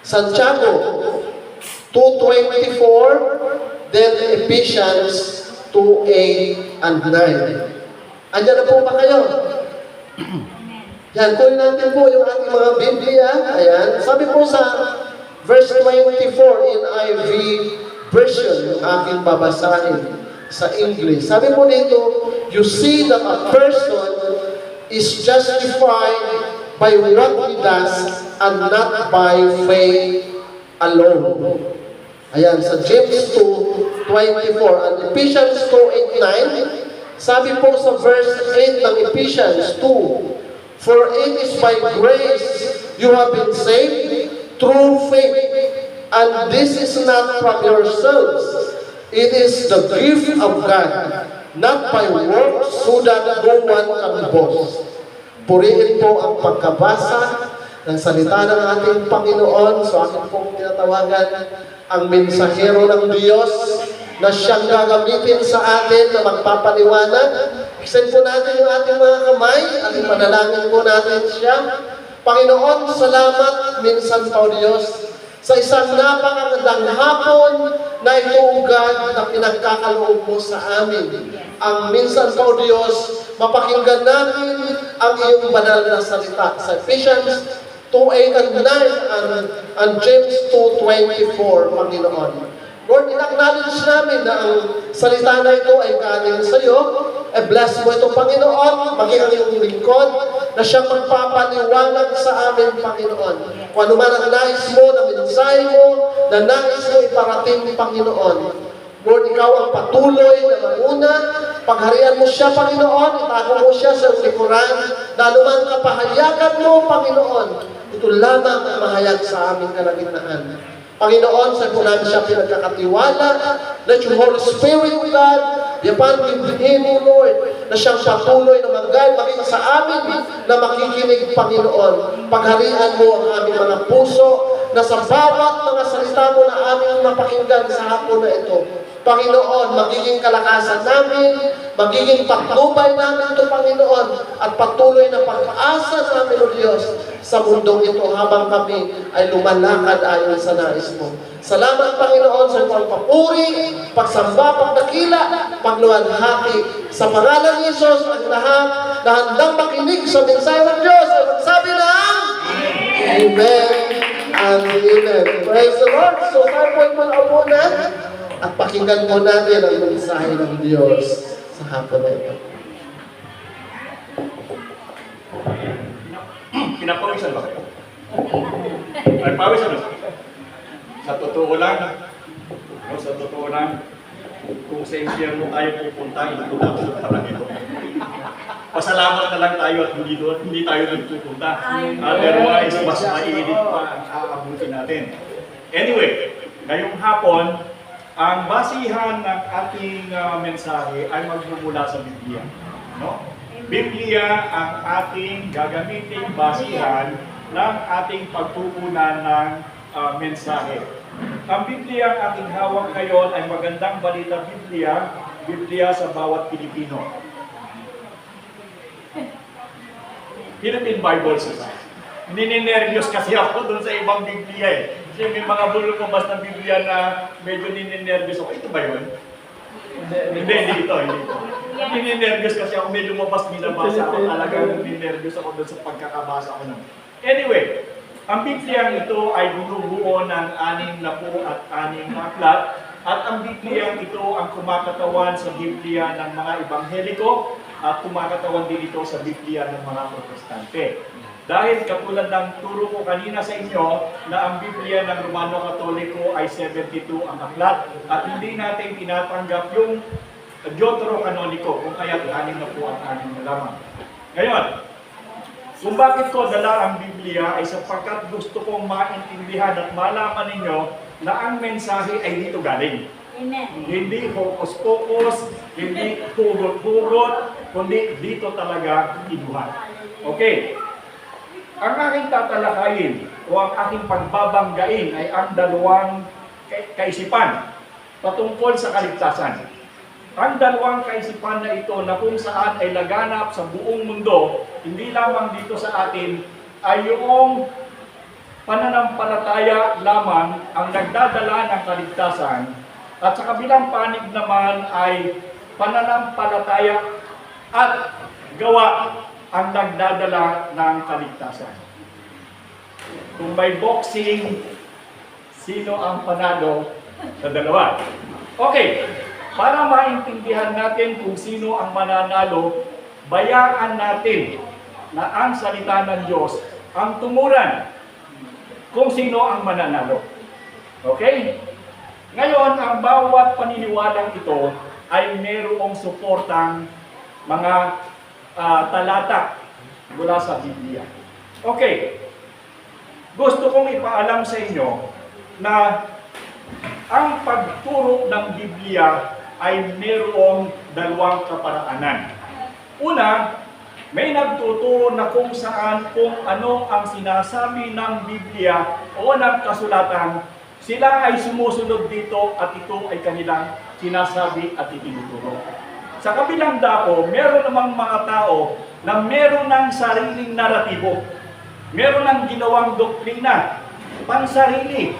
Santiago 2:24, then Ephesians 2:8 and 9. Andiyan na po ba kayo? Yan, kunin natin po yung ating mga Biblia. Ayan, sabi po sa verse 24 in IV version, yung aking babasahin sa English. Sabi po dito, you see that a person is justified by what he does and not by faith alone. Ayan, sa James 2:24 and Ephesians 2:8-9, sabi po sa verse 8 ng Ephesians 2, for it is by grace you have been saved through faith, and this is not from yourselves. It is the gift of God, not by works, so that no one can boast. Purihin po ang pagkabasa ng salita ng ating Panginoon. So akin pong tinatawagan ang mensahero ng Diyos na siyang gagamitin sa atin na magpapaliwanag. Extend po natin yung ating mga kamay at ipanalangin po natin siya. Panginoon, salamat minsan po Diyos sa isang napakagandang hapon na ituugad na pinagkakaloob mo sa amin. Ang minsan po Diyos, mapakinggan namin ang iyong banal na salita sa Ephesians 2:8 and 9 and James 2:24, Panginoon. Lord, in-acknowledge namin na ang salita na ito ay galing sa iyo. Bless mo ito, Panginoon, maging ang iyong lingkod na siyang magpapaliwanag sa amin, Panginoon. Kung ano man ang nais mo, na mensahe mo, na nais mo iparating, Panginoon. Lord, ikaw ang patuloy na mauna. Pagharian mo siya, Panginoon. Itago mo siya sa likuran. Na anuman kapahayagan mo, Panginoon. Ito lamang ang mahayag sa aming kalagitnaan. Panginoon, sa po namin siya pinagkakatiwala. Let your Holy Spirit, God, yapan bibighin mo, Lord, na siyang patuloy na mag-guide, maging sa amin na makikinig, Panginoon. Pagharian mo ang aming mga puso, na sa bawat mga salita mo na aming mapakinggan sa hapon na ito. Panginoon, magiging kalakasan namin, magiging patnubay namin ito, Panginoon, at patuloy na pag-asa namin, O Diyos, sa mundong ito habang kami ay lumalakad ayon sa nais mo. Salamat, Panginoon, sa pagpapuri, pagsamba, pagdakila, pagluwalhati. Sa pangalan ni Jesus, ang lahat na handang makinig sa mensahe ng Diyos ay magsabi ng Amen and Amen. Praise the Lord. So, tayo po ay manaupo na at pakinggan po natin ang mensahe ng Diyos sa hapon na ito. Pinapawisan ba kayo? Ay, pawisan ba? Sa totoo lang, no, sa totoo lang, kung sa impyerno tayo pupunta, hindi ko dapat sa parang ito. Pasalamat na lang tayo at hindi tayo nagpupunta. Otherwise, mas mainit pa ang aabutin natin. Anyway, ngayong hapon, ang basihan ng ating mensahe ay magmumula sa Biblia. No? Biblia ang ating gagamiting basihan ng ating pagtuunan ng mensahe. Ang Biblia ang ating hawak ngayon ay Magandang Balita Biblia, Biblia sa bawat Pilipino. Philippine Bible Society. Nininervyos kasi ako doon sa ibang Biblia eh. Kasi may mga lumabas na Biblia na medyo nininervyos ako. Ito ba yun? Hindi ito. Nininervyos kasi ako, may lumabas, binabasa ako talaga. Nininervyos ako doon sa pagkakabasa ko nun. Anyway, ang Biblia ito ay binubuo ng 66 na aklat. At ang Biblia ito ang kumakatawan sa Biblia ng mga Ebangheliko at kumakatawan din ito sa Biblia ng mga Protestante. Dahil katulad ng turo ko kanina sa inyo na ang Biblia ng Romano Katoliko ay 72 ang aklat at hindi natin tinatanggap yung Deuterocanonico kung kaya 6 na po ang 6 na lamang. Ngayon, kung bakit ko dala ang Biblia ay sapagkat gusto kong maintindihan at malaman ninyo na ang mensahe ay dito galing. Amen. Hindi hocus-pocus, hindi hugot-hugot, kundi dito talaga ibuhat. Okay. Ang aking tatalakayin o ang aking pagbabanggain ay ang dalawang kaisipan patungkol sa kaligtasan. Ang dalawang kaisipan na ito na kung saan ay laganap sa buong mundo, hindi lamang dito sa atin, ay yung pananampalataya lamang ang nagdadala ng kaligtasan at sa kabilang panig naman ay pananampalataya at gawa ang nagdadala ng kaligtasan. Kung may boxing, sino ang panalo sa dalawa? Okay, para maintindihan natin kung sino ang mananalo, bayaan natin na ang salita ng Diyos ang tumuran kung sino ang mananalo. Okay? Ngayon, ang bawat paniniwalang ito ay mayroong suportang mga talata mula sa Biblia. Okay. Gusto kong ipaalam sa inyo na ang pagturo ng Biblia ay mayroong dalawang kaparaanan. Una, may nagtuturo na kung ano ang sinasabi ng Biblia o ng kasulatan, sila ay sumusunod dito at ito ay kanilang sinasabi at itinuturo. Sa kabilang dako, meron namang mga tao na meron ng sariling naratibo. Meron ng ginawang doktrina, pansarili,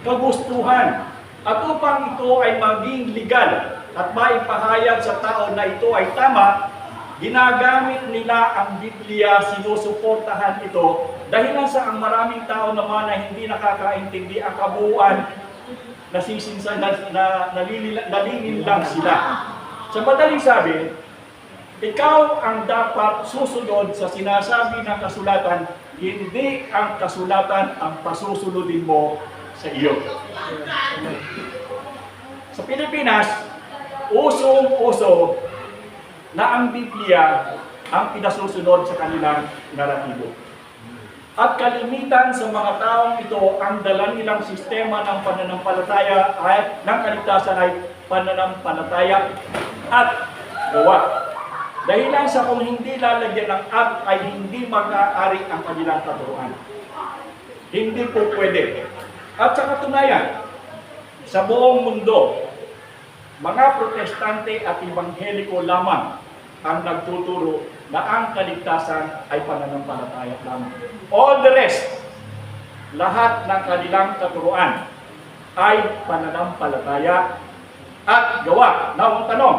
kagustuhan, at upang ito ay maging legal at maipahayag sa tao na ito ay tama, ginagamit nila ang Biblia, sinusuportahan ito, dahilan sa ang maraming tao naman na hindi nakakaintindi ang kabuuan, nalilin lang sila. Sa madaling sabi, ikaw ang dapat susunod sa sinasabi ng kasulatan, hindi ang kasulatan ang pasusunodin mo sa iyo. Sa Pilipinas, usong-uso na ang Biblia ang pinasusunod sa kanilang naratibo. At kalimitan sa mga taong ito, ang dala nilang sistema ng pananampalataya at ng kaligtasan ay pananampalataya at gawa. Dahilan sa kung hindi lalagyan ng at ay hindi mag-aari ang kanilang katuruan. Hindi po pwede. At sa katunayan, sa buong mundo, mga protestante at ebangheliko lamang ang nagtuturo na ang kaligtasan ay pananampalataya lamang. All the rest, lahat ng kanilang katuruan ay pananampalataya at gawa. Now, ang tanong,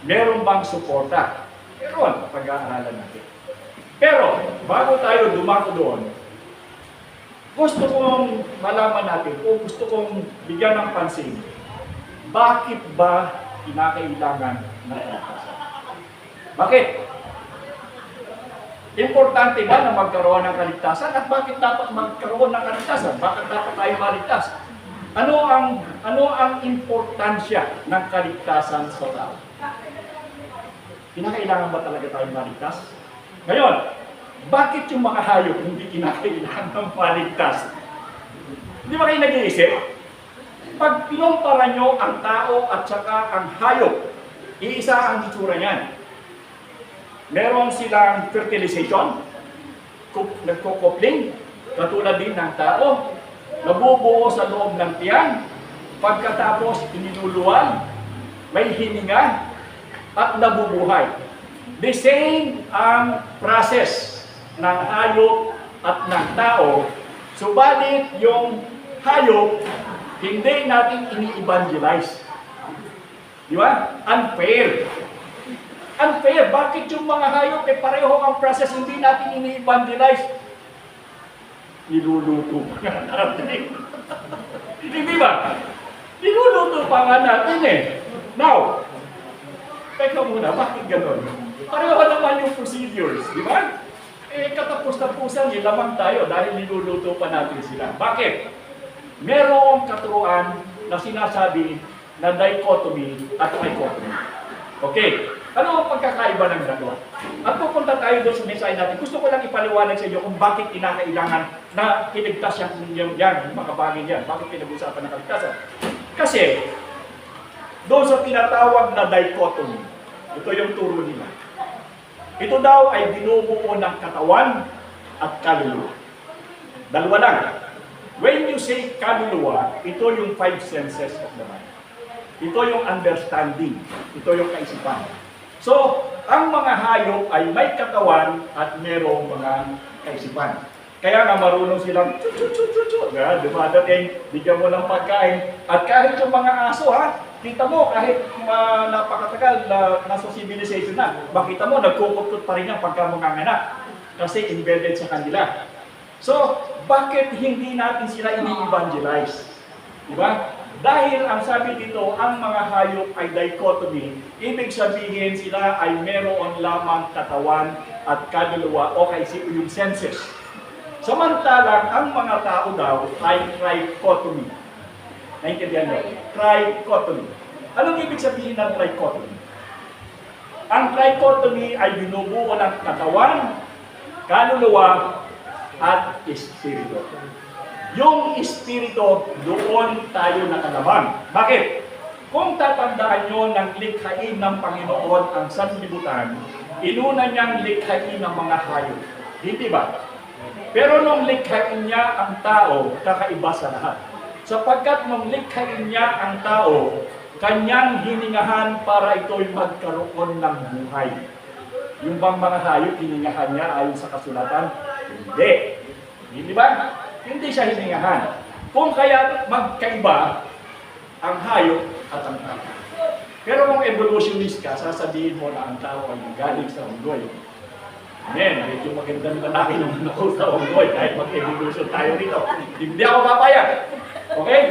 meron bang suporta? Meron, pag-aaralan natin. Pero, bago tayo dumako doon, gusto kong malaman natin o gusto kong bigyan ng pansin, bakit ba kinakailangan ng kaligtasan? Bakit? Importante ba na magkaroon ng kaligtasan? At bakit dapat magkaroon ng kaligtasan? Bakit dapat tayo maligtas? Ano ang importansya ng kaligtasan sa tao? Kinakailangan ba talaga tayo maligtas? Ngayon, bakit yung mga hayop hindi kinakailangan maligtas? Hindi ba kayo nag-iisip? Pag pinumpara nyo ang tao at saka ang hayop, iisa ang itsura niyan. Meron silang fertilization, nagkukopling, katulad din ng tao, nabubuo sa loob ng tiyan, pagkatapos iniluluwan, may hininga, at nabubuhay. The same ang process ng hayop at ng tao, subalit yung hayop, hindi natin ini-evangelize. Di ba? Unfair. Unfair. Bakit yung mga hayop pareho ang process, hindi natin ini-evangelize? Niluluto pa natin. Hindi ba? Niluluto pa nga natin eh. Now, teka muna, bakit gano'n? Pareho naman yung procedures, di ba? Katapos-tapusan, lamang tayo dahil niluluto pa natin sila. Bakit? Merong katuruan na sinasabi na dichotomy at trichotomy. Okay, ano ang pagkakaiba ng dalawa? At pupunta tayo doon sa mensahe natin. Gusto ko lang ipaliwanag sa inyo kung bakit kinakailangan na iligtas yan, yung mga bagay yan. Bakit pinag-usapan ng kaligtasan? Kasi, doon sa tinatawag na dichotomy, ito yung turo nila. Ito daw ay binubuo ng katawan at kaluluwa. Dalawa lang. When you say kaluluwa, ito yung 5 senses of the mind. Ito yung understanding. Ito yung kaisipan. So, ang mga hayop ay may katawan at merong mga kaisipan. Kaya nga marunong silang dumadating, bigyan mo ng pagkain. At kahit yung mga aso ha, kita mo kahit napakatagal na nasa civilization na, makita mo nagkukutot pa rin yan pagka manganganak. Kasi embedded sa kanila. So, bakit hindi natin sila ini-evangelize? Diba? Dahil ang sabi dito, ang mga hayop ay dichotomy, ibig sabihin sila ay meron lamang katawan at kaluluwa o kasi yung senses. Samantalang ang mga tao daw ay trichotomy. Naintindihan nyo? Trichotomy. Anong ibig sabihin ng trichotomy? Ang trichotomy ay binubuo ng katawan, kaluluwa, at espiritu. Yung espiritu, doon tayo nakalaman. Bakit? Kung tatandaan nyo ng likhain ng Panginoon ang sanlibutan, inuna niyang likhain ng mga hayop. Hindi ba? Pero nung likhain niya ang tao, kakaiba sa lahat. Sapagkat nung likhain niya ang tao, kanyang hiningahan para ito'y magkaroon ng buhay. Yung bang mga hayop, hiningahan niya ayon sa kasulatan? Hindi. Hindi ba? Hindi siya hiningahan. Kung kaya magkaiba ang hayop at ang tao. Pero kung evolutionist ka, sasabihin mo na ang tao ay galing sa unggoy. Amen. Medyo magandang lalaki naman ako sa unggoy kahit mag-evolution tayo rito. Hindi ako papayag. Okay?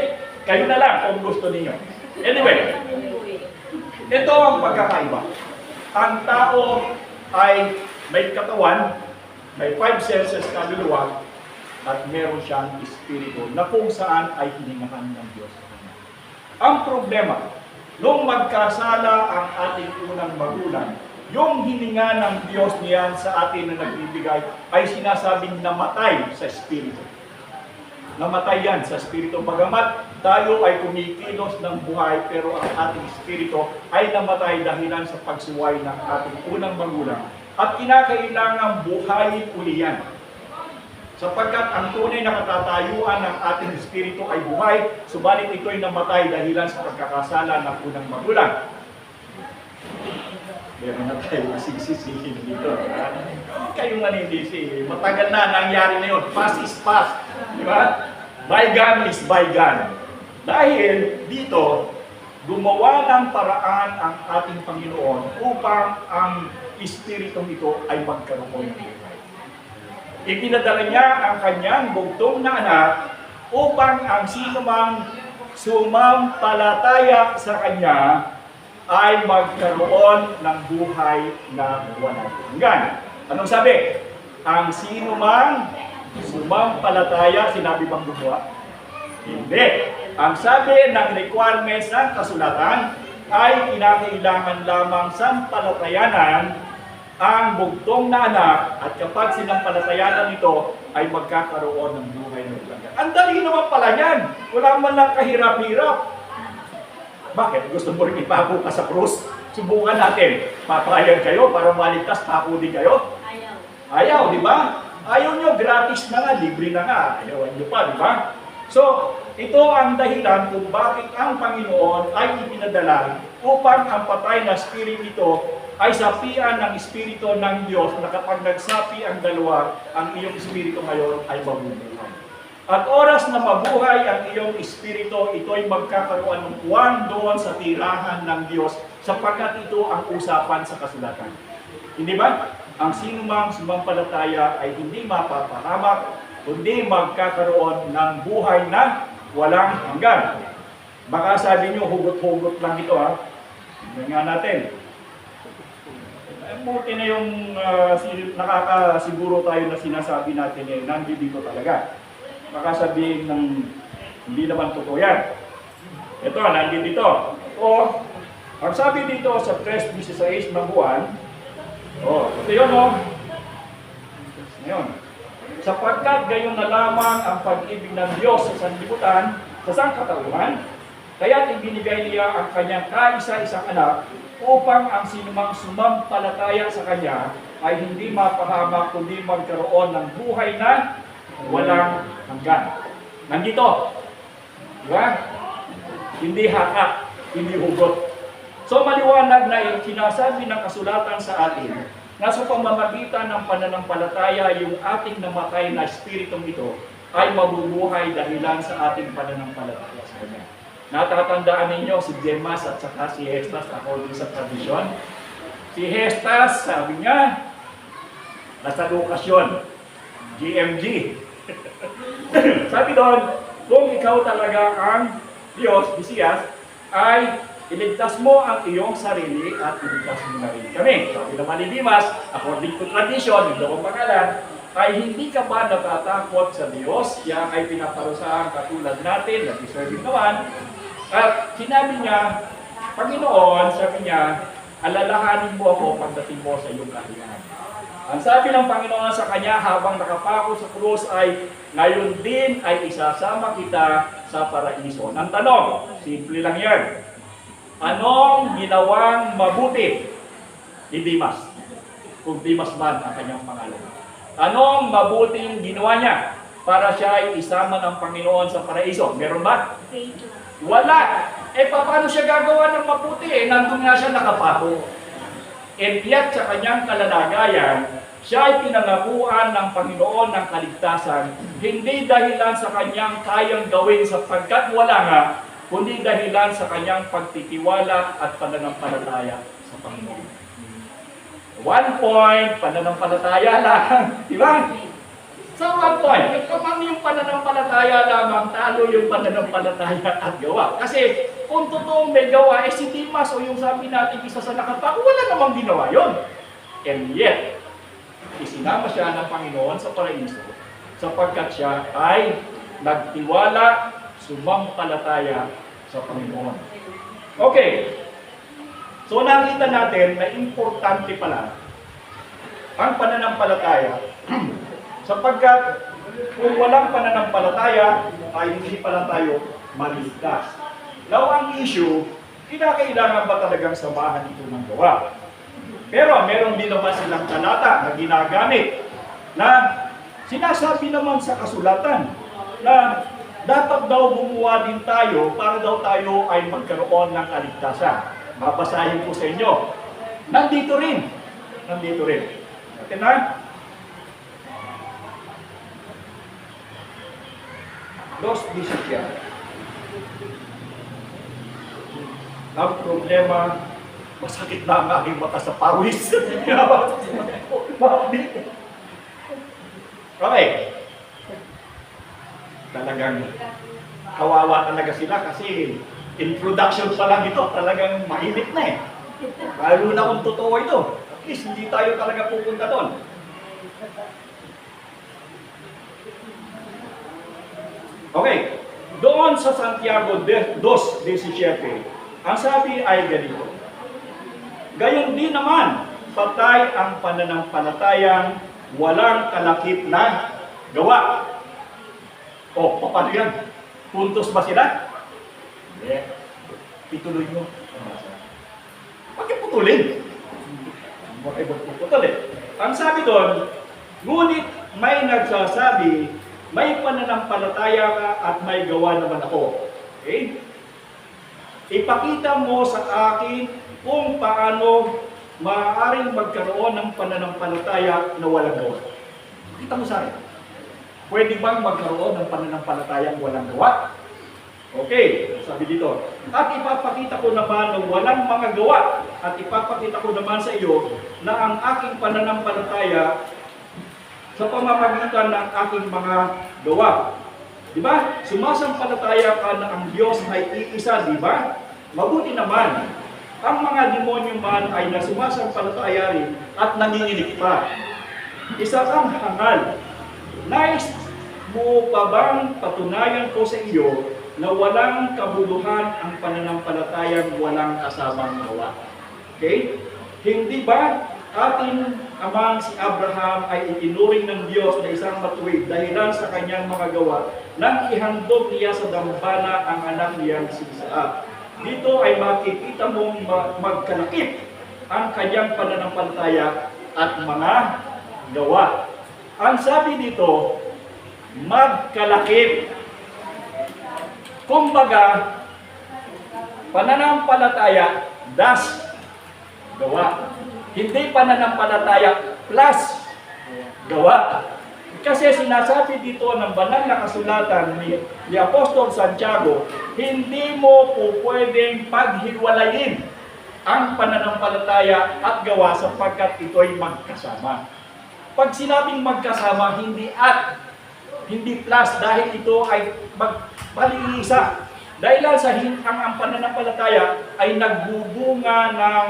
Kayo na lang kung gusto ninyo. Anyway, ito ang pagkakaiba. Ang tao ay may katawan, may 5 senses kaluluwa, at meron siyang espiritu na kung saan ay hiningahan ng Diyos. Ang problema, nung magkasala ang ating unang magulang, yung hininga ng Diyos niyan sa atin na nagbibigay ay sinasabing namatay sa espiritu. Namatay yan sa espiritu. Bagamat tayo ay kumikilos ng buhay, pero ang ating espiritu ay namatay dahilan sa pagsuway ng ating unang magulang. At kinakailangan buhayin uli yan. Sapagkat ang tunay na katatayuan ng ating espiritu ay buhay, subalit ito'y namatay dahilan sa pagkakasala ng unang magulang. Meron na tayo sisisihin dito. Kayong nanindisi, matagal na nangyari na yun. Past is past. Di ba? Bygone is bygone. Dahil dito, gumawa ng paraan ang ating Panginoon upang ang espiritong ito ay magkaroon ng buhay. Ipinadala niya ang kanyang bugtong na anak upang ang sinumang sumampalataya sa kanya ay magkaroon ng buhay na walang hanggan. Anong sabi? Ang sinumang sumampalataya, sinabi bang gumawa? Hindi. Ang sabi ng requirements ng kasulatan ay kinakailangan lamang sampalatayanan ang bugtong na anak, at kapag sinampalatayanan ito ay magkakaroon ng buhay na walang hanggan. Ang dali naman pala yan. Wala man lang kahirap-hirap. Bakit? Gusto mo rin ipako ka sa krus? Subukan natin. Papayag kayo para maligtas, pako din kayo? Ayaw. Ayaw, di ba? Ayaw nyo, gratis na nga, libre na nga. Ayawan nyo pa, di ba? So, ito ang dahilan kung bakit ang Panginoon ay ipinadala upang ang patay na spirit ito ay sapian ng espiritu ng Diyos na kapag nagsapi ang dalawa, ang iyong espiritu ngayon ay mabubuhay. At oras na mabuhay ang iyong espiritu, ito'y magkakaroon ng puwan doon sa tirahan ng Diyos sapagkat ito ang usapan sa kasulatan. Hindi ba? Ang sinumang sumampalataya ay hindi mapapahamak, kundi magkakaroon ng buhay na walang hanggan. Baka sabi nyo, hugot-hugot lang ito ha. Tingnan nga natin. Buti na yung nakakasiguro tayo na sinasabi natin eh, nandito talaga. Baka sabihin ng hindi naman totoo yan. Ito, nandito. O, ang sabi dito sa 3:16 ng buwan, ito yun Ngayon, sapagkat gayon na lamang ang pag-ibig ng Diyos sa sanlibutan, sa sangkatauhan, kaya't ibinigay niya ang kanyang kaisa-isang anak upang ang sinumang sumampalataya sa kanya ay hindi mapahamak kundi magkaroon ng buhay na walang hanggan. Nandito. Diba? Hindi hakak, hindi hugot. So maliwanag na sinasabi ng kasulatan sa atin na sa pamamagitan ng pananampalataya, yung ating namatay na espiritong ito ay mabubuhay dahilan sa ating pananampalataya sa Kanya. Natatandaan ninyo si Demas at saka si Hestas according sa tradisyon. Si Hestas, sabi niya, nasa lokasyon, GMG. Sabi doon, kung ikaw talaga ang Diyos, Mesiyas, ay iligtas mo ang iyong sarili at iligtas mo na rin kami. Sabi naman ni Dimas, according to tradition, yung dalawang pangalan, ay hindi ka ba natatakot sa Diyos? Yan ay pinaparusahan katulad natin, na deserving naman. At sinabi niya, Panginoon, sabi niya, alalahanin mo ako pagdating mo sa iyong kahilingan. Ang sabi ng Panginoon sa kanya habang nakapako sa krus ay, ngayon din ay isasama kita sa paraiso. Ang tanong, simple lang yan. Anong ginawang mabuti ni Dimas? Kung Dimas man ang kanyang pangalan. Anong mabuting ginawa niya para siya ay isama ng Panginoon sa paraiso? Meron ba? Wala. Paano siya gagawa ng mabuti? Nandun nga siya nakapako. And yet, sa kanyang kalalagayan, siya ay pinangakuan ng Panginoon ng kaligtasan, hindi dahilan sa kanyang kayang gawin sapagkat wala nga, kundi dahilan sa kanyang pagtitiwala at pananampalataya sa Panginoon. 1 point, pananampalataya lang. Di ba? Sa 1 point, kung yung pananampalataya lamang, talo yung pananampalataya at gawa. Kasi kung totoong may gawa, si Dimas o yung sabi natin isa sa nakapako, wala namang ginawa yun. And yet, isinama siya ng Panginoon sa paraiso sapagkat siya ay nagtiwala, sumampalataya sa Panginoon. Okay. So nakita natin na importante pala ang pananampalataya sapagkat kung walang pananampalataya ay hindi pala tayo maligtas. Now ang issue, kinakailangan ba talagang samahan ito ng gawa? Pero meron din naman silang talata na ginagamit na sinasabi naman sa kasulatan na dapat daw gumawa din tayo para daw tayo ay magkaroon ng kaligtasan. Babasahin ko sa inyo. Nandito rin. Nandito rin. Okay na? Dos disipya. Ang problema, masakit na ang aking mata sa pawis. Okay. Talagang kawawa talaga sila kasi introduction pa lang ito, talagang mainit na eh. Lalo na kung totoo ito. At least hindi tayo talaga pupunta doon. Okay. Doon sa Santiago 2:17, ang sabi ay ganito. Gayon din naman, patay ang pananampalatayang walang kalakip na gawa. O, paano yan? Puntos ba sila? Hindi. Ituloy mo. Huwag yung putulin. Huwag kayo putulin. Ang sabi doon, ngunit may nagsasabi, may pananampalataya ka at may gawa naman ako. Okay? Ipakita mo sa akin kung paano maaaring magkaroon ng pananampalataya na walang gawa. Kita mo sa akin. Pwede bang magkaroon ng pananampalatayang walang gawa? Okay, sabi dito. At ipapakita ko naman ng walang mga gawa. At ipapakita ko naman sa iyo na ang aking pananampalataya sa pamamagitan ng aking mga gawa. Di ba? Sumasampalataya ka na ang Diyos ay iisa, di ba? Mabuti naman. Ang mga demonyo man ay nasumasampalataya rin at nanginginig pa. Isa kang hangal. Nais mo pa bang patunayan ko sa iyo na walang kabuluhan ang pananampalatayang walang kasamang gawa? Okay? Hindi ba ating amang si Abraham ay itinuring ng Diyos na isang matuwid dahilan sa kanyang mga gawa nang ihandog niya sa dambana ang anak niyang si Isaac? Dito ay makikita mong magkalakip ang kanyang pananampalataya at mga gawa. Ang sabi dito, magkalakip. Kumbaga, pananampalataya, das gawa. Hindi pananampalataya plus gawa. Kasi sinasabi dito ng banal na kasulatan ni Apostol Santiago, hindi mo po pwedeng paghiwalayin ang pananampalataya at gawa sapagkat ito'y magkasama. Pag sinabing magkasama, hindi at, hindi plus, dahil ito ay magbaliisa. Dahil sa ang pananampalataya ay nagbubunga ng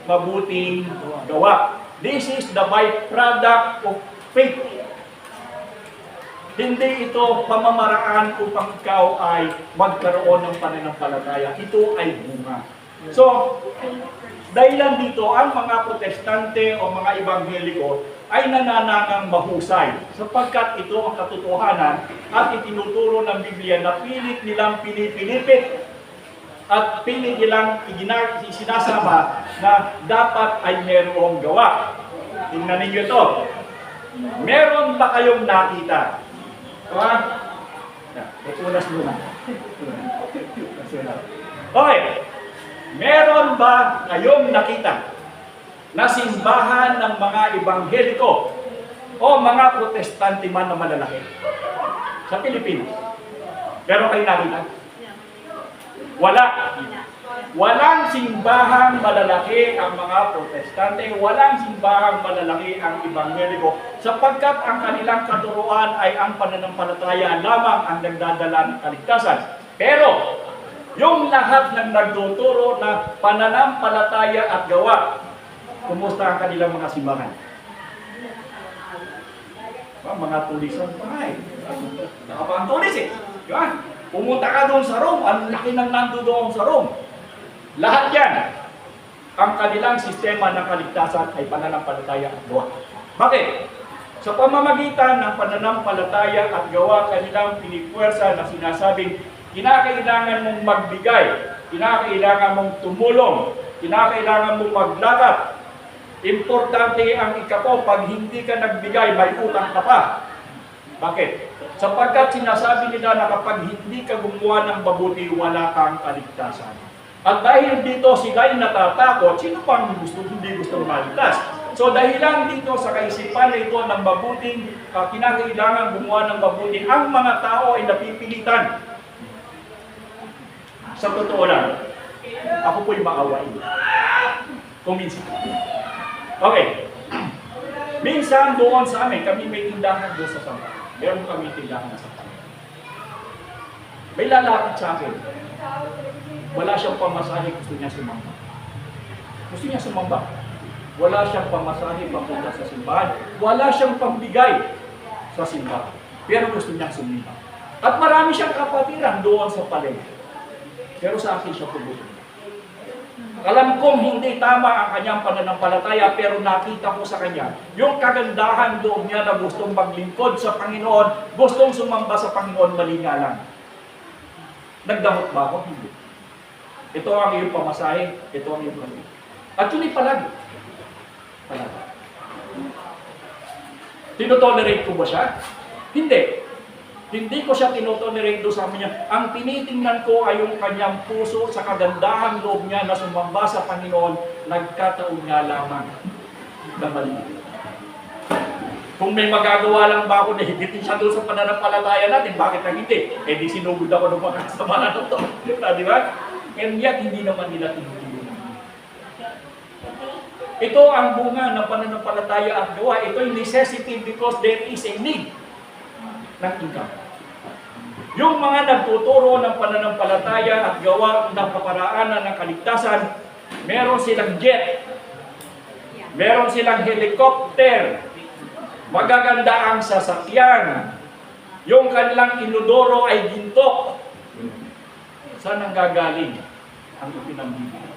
mabuting gawa. This is the byproduct of faith. Hindi ito pamamaraan upang ikaw ay magkaroon ng pananampalataya. Ito ay bunga. So, dahilan dito, ang mga protestante o mga ebangheliko ay nananangang mahusay sapagkat ito ang katotohanan at itinuturo ng Biblia na pilit nilang pinipilipit at pilit nilang sinasama na dapat ay merong gawa. Tingnan ninyo ito. Meron ba kayong nakita? Pupunas muna. Okay. Meron ba kayong nakita na simbahan ng mga ebangheliko o mga protestante man na malalaki sa Pilipinas? Meron kayong nakita? Wala. Walang simbahang malalaki ang mga protestante, walang simbahang malalaki ang ebangheliko, sapagkat ang kanilang katuruan ay ang pananampalataya lamang ang nagdadala ng kaligtasan. Pero, yung lahat ng nagtuturo na pananampalataya at gawa, kumusta ang kanilang mga simbahan? Mga tulisan pa eh. Nakapang tulis eh. Diba? Pumunta ka doon sa Rome, ang laki ng nando doon sa Rome. Lahat yan, ang kanilang sistema ng kaligtasan ay pananampalataya at gawa. Bakit? Sa pamamagitan ng pananampalataya at gawa, kanilang pinipuwersa na sinasabing, kinakailangan mong magbigay, kinakailangan mong tumulong, kinakailangan mong maglakad. Importante ang ikapo, pag hindi ka nagbigay, may utang ka pa. Bakit? Sapagkat sinasabi nila na kapag hindi ka gumawa ng mabuti, wala kang kaligtasan. At dahil dito sila'y natatakot, sino pang hindi gusto maligtas? So dahilan dito sa kaisipan na ito ng mabuting, kinakailangan gumawa ng mabuti, ang mga tao ay napipilitan. Sa totoo lang, ako po'y maawain. Kuminsan. Okay. Minsan doon sa amin, kami may tindahan doon sa Samba. Meron kami tindahan sa Samba. May lalapit sa akin. Wala siyang pamasahe, gusto niya sumamba. Gusto niya sumamba. Wala siyang pamasahe papunta sa simbahan. Wala siyang pambigay sa simbahan. Pero gusto niya sumamba. At marami siyang kapatiran doon sa palengke. Pero sa akin siya pumunta. Alam kong hindi tama ang kanyang pananampalataya, pero nakita ko sa kanya yung kagandahan doon niya na gustong maglingkod sa Panginoon, gustong sumamba sa Panginoon, mali nga lang. Nagdamot ba ako? Hindi. Ito ang iyong pamasahe, ito ang iyong pamilya. At yun ay palagi. Palagi. Tinotolerate ko ba siya? Hindi. Hindi ko siya tinotolerate doon sa amin niya. Ang tinitingnan ko ay yung kanyang puso sa kagandahang loob niya na sumamba sa Panginoon, nagkataon nga lamang na mali. Kung may magagawa lang ba ako na higitin siya doon sa pananampalataya natin, bakit na hindi? Eh di sinugod ako ng mga kasama na ito. Di ba? And yet, hindi naman nila tinutulungan. Ito ang bunga ng pananampalataya at gawa. Ito ay necessity because there is a need ng income. Yung mga nagtuturo ng pananampalataya at gawa ng kaparaanan ng kaligtasan, meron silang jet, meron silang helicopter, magaganda ang sasakyan, yung kanilang inodoro ay ginto. Saan ang gagaling ang ipinambibigay?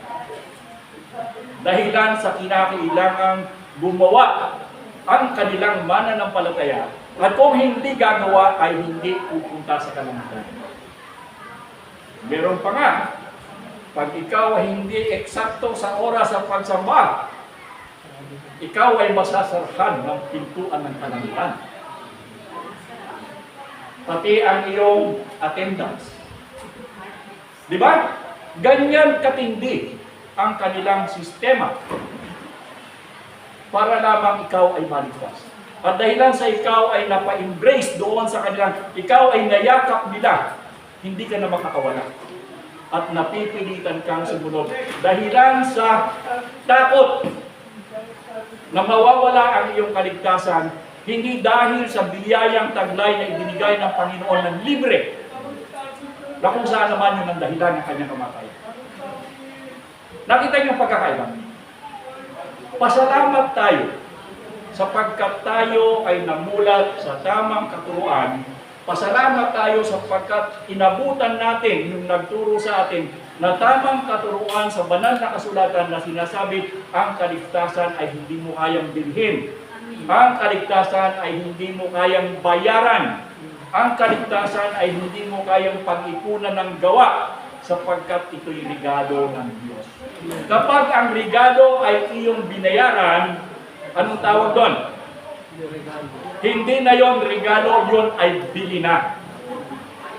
Dahilan sa kinakailangang gumawa ang kanilang mananampalataya, at kung hindi gagawa ay hindi pupunta sa kalangitan. Meron pa nga, pag ikaw ay hindi eksakto sa oras sa pagsamba, ikaw ay masasarhan ng pintuan ng kalangitan. Pati ang iyong attendance. Di ba? Ganyan katindi ang kanilang sistema. para lamang ikaw ay maligtas. At dahilan sa ikaw ay napa-embrace doon sa kanilang, ikaw ay nayakap nila, hindi ka na makakawala. At napipilitan kang sumunod. Dahilan sa takot na mawawala ang iyong kaligtasan, hindi dahil sa biyayang taglay na ibinigay ng Panginoon ng libre, na kung saan naman yun ang dahilan ng kanyang kamatayan. Nakita niyo ang pagkakaiba. Pasalamat tayo sapagkat tayo ay namulat sa tamang katuruan. Pasalamat tayo sapagkat inabutan natin yung nagturo sa atin na tamang katuruan sa banal na kasulatan na sinasabi ang kaligtasan ay hindi mo kayang bilhin. Ang kaligtasan ay hindi mo kayang bayaran. Ang kaligtasan ay hindi mo kayang pag-ipunan ng gawa sapagkat ito'y regalo ng Diyos. Kapag ang regalo ay iyong binayaran, anong tawag doon? Hindi na yon regalo, yon ay bili na.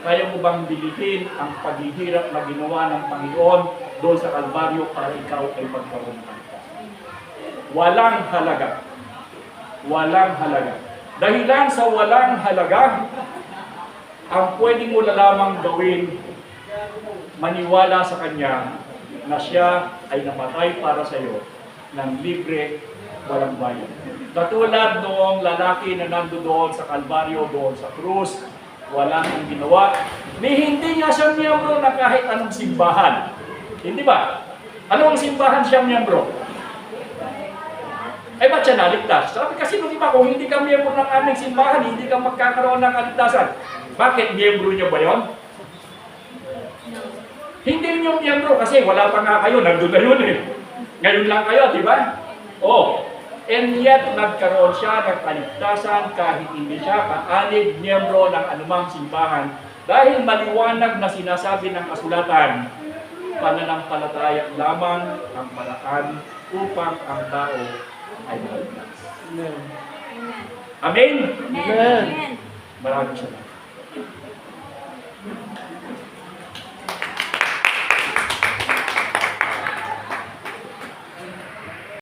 Kaya mo bang bilihin ang paghihirap na ginawa ng Panginoon doon sa Kalbaryo para ikaw ay magkaroon ng kaligtasan? Walang halaga. Walang halaga. Dahilan sa walang halaga, ang pwede mo na lamang gawin, maniwala sa Kanya na siya ay namatay para sa iyo ng libre, walang bayad. Katulad noong lalaki na nandoon sa Kalbaryo, doon sa krus, wala nang ginawa, hindi niya siya miyembro na kahit anong simbahan. Hindi ba? Ano ang simbahan siya miyembro? Ay ba't siya naligtas? Sabi kasi nung iba, kung hindi ka miyembro ng aming simbahan, hindi ka magkakaroon ng kaligtasan. Bakit miyembro niya ba yun? Hindi niyo miyembro kasi wala pa nga kayo, nandun na yun eh. Ngayon lang kayo, di ba? Oh, and yet nagkaroon siya ng kaligtasan kahit hindi siya kaanib miyembro ng anumang simbahan dahil maliwanag na sinasabi ng kasulatan, pananampalataya lamang ang paraan upang ang tao ay maligtas. Amen? Amen. Maraming salamat.